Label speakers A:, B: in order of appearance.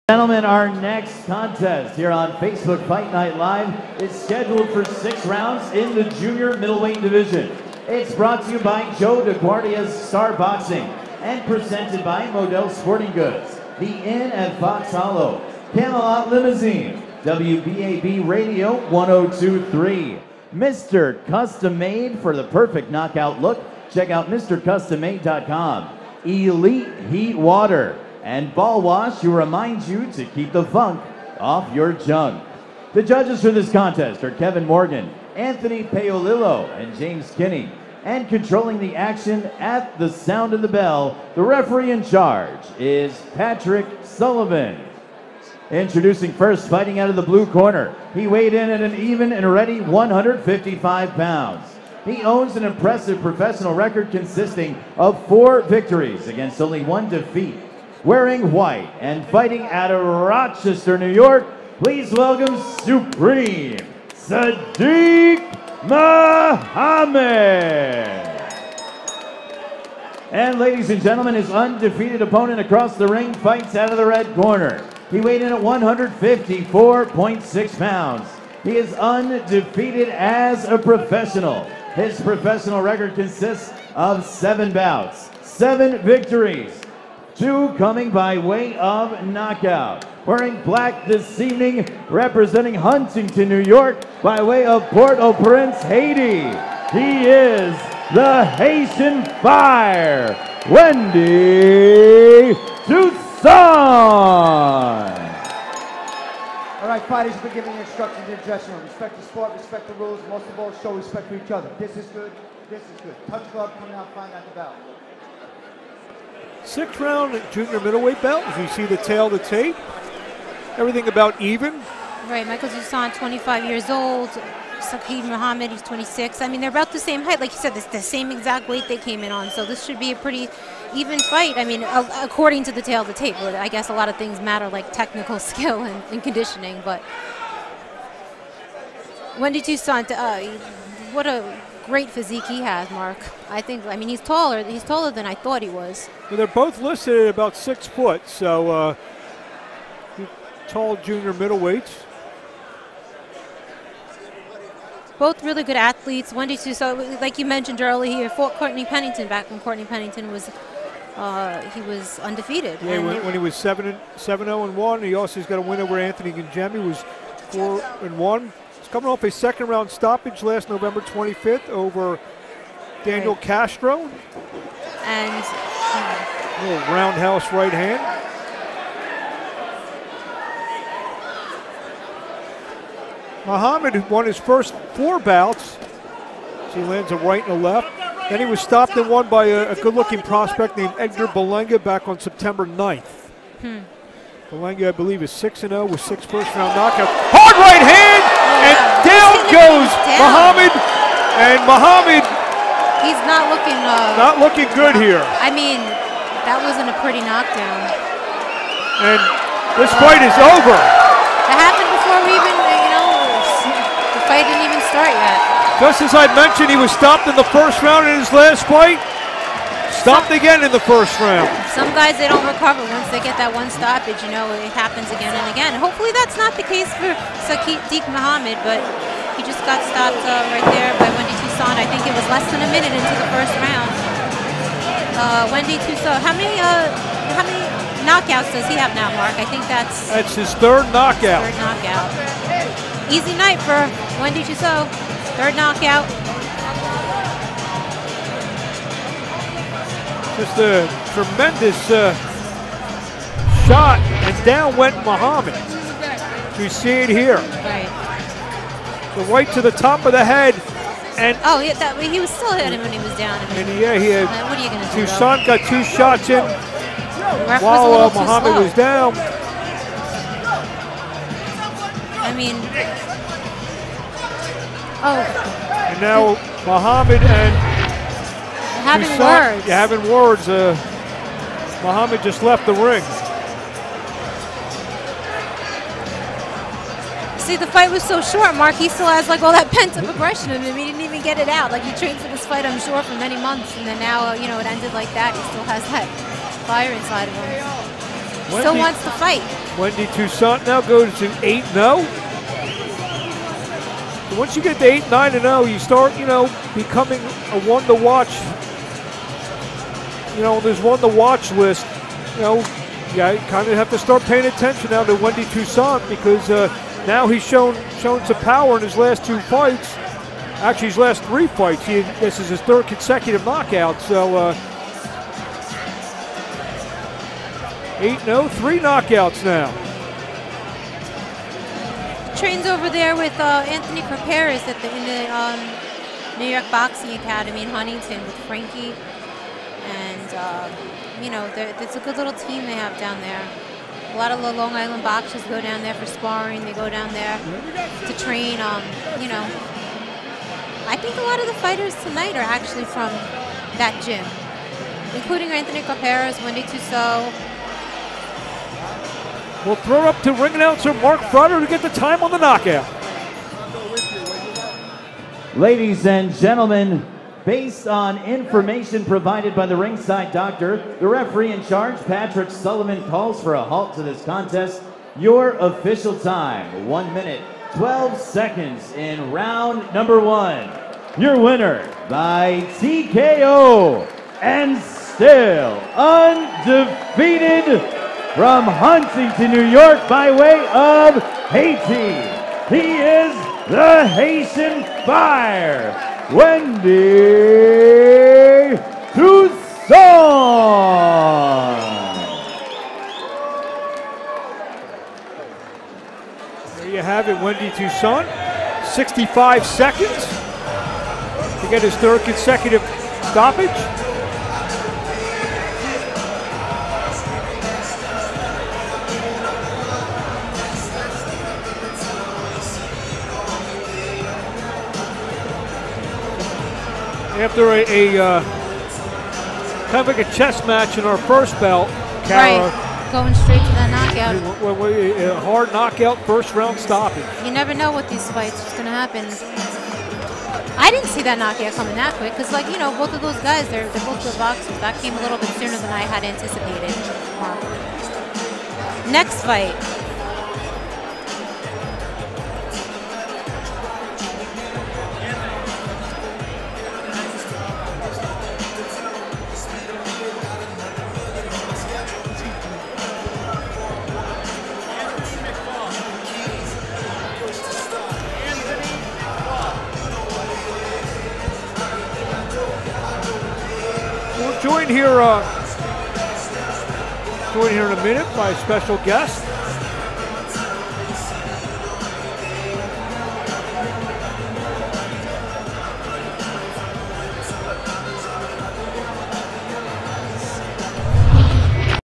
A: Gentlemen, our next contest here on Facebook Fight Night Live is scheduled for 6 rounds in the junior middleweight division. It's brought to you by Joe DeGuardia's Star Boxing and presented by Model Sporting Goods, The Inn at Fox Hollow, Camelot Limousine, WBAB Radio 102.3, Mr. Custom Made for the perfect knockout look. Check out MrCustomMade.com, Elite Heat Water, and Ball Wash, who reminds you to keep the funk off your junk. The judges for this contest are Kevin Morgan, Anthony Paolillo, and James Kinney. And controlling the action at the sound of the bell, the referee in charge is Patrick Sullivan. Introducing first, fighting out of the blue corner. He weighed in at an even and ready 155 pounds. He owns an impressive professional record consisting of 4 victories against only 1 defeat. Wearing white and fighting out of Rochester, New York, please welcome Supreme Saadiq Muhammad. And ladies and gentlemen, his undefeated opponent across the ring fights out of the red corner. He weighed in at 154.6 pounds. He is undefeated as a professional. His professional record consists of 7 bouts, 7 victories, 2 coming by way of knockout. Wearing black this evening, representing Huntington, New York, by way of Port-au-Prince, Haiti. He is the Haitian Fire, Wendy Toussaint.
B: All right, fighters have been giving instructions in the dressing room. Respect the sport, respect the rules, most of all, show respect for each other. This is good, this is good. Touch glove, come out, find out the bell.
C: 6th round junior middleweight belt. As you see the tail of the tape, everything about even.
D: Right, Michael Toussaint, 25 years old. Saadiq Muhammad, he's 26. I mean, they're about the same height. Like you said, it's the same exact weight they came in on. So this should be a pretty even fight. I mean, according to the tail of the tape. I guess a lot of things matter, like technical skill and conditioning. But Wendy Toussaint, what a great physique he has, Mark. I mean, he's taller than I thought he was.
C: Well, they're both listed at about 6 foot, so tall junior middleweights.
D: Both really good athletes. Wendy Toussaint, like you mentioned earlier, he fought Courtney Pennington back when Courtney Pennington was he was undefeated.
C: Yeah, when he was 7-0-1. He also has got a win over Anthony Gangemi, who was 4-1. Coming off a 2nd round stoppage last November 25th over Daniel Castro.
D: And
C: a little roundhouse right hand. Muhammad won his first 4 bouts. So he lands a right and a left. Then he was stopped and won by a good-looking prospect named Edgar Belenga back on September 9th. Belenga, I believe, is 6-0 with 6 first-round knockouts. Hard right hand! And down goes Muhammad, and Muhammad,
D: he's not
C: looking good here.
D: I mean, that wasn't a pretty knockdown.
C: And this fight is over.
D: That happened before we even, the fight didn't even start yet.
C: Just as I mentioned, he was stopped in the 1st round in his last fight. Stopped again in the 1st round.
D: Some guys, they don't recover once they get that one stoppage. It happens again and again. Hopefully that's not the case for Saadiq Muhammad, but he just got stopped right there by Wendy Toussaint. I think it was less than a minute into the 1st round. Wendy Toussaint, how many knockouts does he have now, Mark? I think that's
C: his 3rd knockout.
D: Easy night for Wendy Toussaint. 3rd knockout.
C: Just a tremendous shot, and down went Muhammad. You see it here.
D: Right.
C: So right to the top of the head, and
D: he was still hitting when he was down.
C: And yeah, he had.
D: What are you going to do?
C: Toussaint got 2 shots in while Muhammad was down.
D: I mean,
C: and now Muhammad and having words. Muhammad just left the ring.
D: See, the fight was so short, Mark. He still has all that pent-up aggression in him. He didn't even get it out. He trained for this fight, I'm sure, for many months, and then now, it ended like that. He still has that fire inside of him. He still wants to fight.
C: Wendy Toussaint now goes to 8-0. Once you get to 8-9-0, you start, becoming a one to watch. There's one to watch list. You kind of have to start paying attention now to Wendy Toussaint because now he's shown some power in his last 2 fights. Actually, his last 3 fights. This is his 3rd consecutive knockout. So 8-0, 3 knockouts now.
D: Trains over there with Anthony Creperis in the New York Boxing Academy in Huntington with Frankie. And, it's a good little team they have down there. A lot of the Long Island boxers go down there for sparring. They go down there to train. I think a lot of the fighters tonight are actually from that gym, including Anthony Creperis, Wendy Toussaint.
C: We'll throw up to ring announcer Mark Frauder to get the time on the knockout.
A: Ladies and gentlemen, based on information provided by the ringside doctor, the referee in charge, Patrick Sullivan, calls for a halt to this contest. Your official time, 1 minute, 12 seconds in round number 1. Your winner by TKO and still undefeated from Huntington, New York by way of Haiti. He is the Haitian Fire, Wendy Toussaint.
C: There you have it, Wendy Toussaint. 65 seconds to get his 3rd consecutive stoppage. After a kind of like a chess match in our first bout, Kara.
D: Right, going straight to that knockout.
C: A hard knockout, 1st round stoppage.
D: You never know what these fights is going to happen. I didn't see that knockout coming that quick because, both of those guys, they're both good boxers. That came a little bit sooner than I had anticipated. Next fight.
C: Joined here in a minute by a special guest.